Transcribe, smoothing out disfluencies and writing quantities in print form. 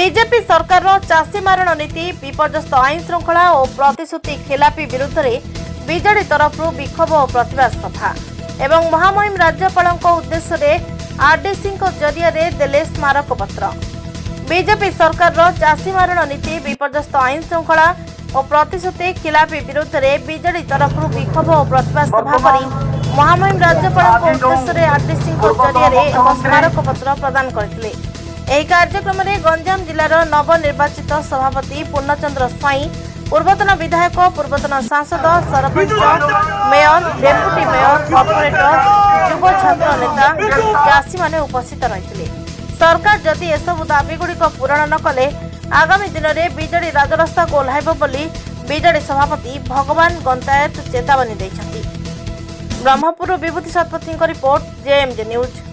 BJP सरकार चाषी मारण नीति विपर्यस्त आईन श्रृंखला और प्रतिश्रुति खिलापी विरुद्ध में बीजेडी तरफ विक्षोभ और प्रतिवाद सभा एवं महामहिम राज्यपाल उद्देश्य आरडीसी जरिया देले स्मारक पत्र। बीजेपी सरकार चाषी मारण नीति विपर्यस्त आईन श्रृंखला और प्रतिश्रुति खिलापी विरुद्ध में बीजेडी तरफ विक्षोभ और प्रतिवाद सभा कर महामहिम राज्यपाल उद्देश्य आरडीसी जरिया एक स्मारक पत्र प्रदान करते। ଏହି କାର୍ଯ୍ୟକ୍ରମରେ ଗଞ୍ଜାମ ଜିଲ୍ଲାର ନବନିର୍ବାଚିତ ସଭାପତି ପୂର୍ଣ୍ଣଚନ୍ଦ୍ର ସ୍ୱାଇଁ, ପୂର୍ବତନ ବିଧାୟକ, ପୂର୍ବତନ ସାଂସଦ, sarpanch, mayor, deputy mayor, corporator, ଯୁବ ଛାତ୍ର ନେତା, ଚାଷୀମାନେ ଉପସ୍ଥିତ ରହିଥିଲେ। ସରକାର ଯଦି ଏସବୁ ଦାବିଗୁଡ଼ିକ ପୂରଣ ନ କଲେ ଆଗାମୀ ଦିନରେ ବିଜେଡି ରାଜରାସ୍ତାକୁ ଓହ୍ଲାଇବ ବୋଲି ବିଜେଡି ସଭାପତି ଭଗବାନ ଗନ୍ତାୟତ ଚେତାବନୀ ଦେଇଛନ୍ତି। ବ୍ରହ୍ମପୁରରୁ ବିଭୂତି ଶତପଥୀଙ୍କ ରିପୋର୍ଟ, ଜେଏମ୍ଜେ ନ୍ୟୁଜ୍।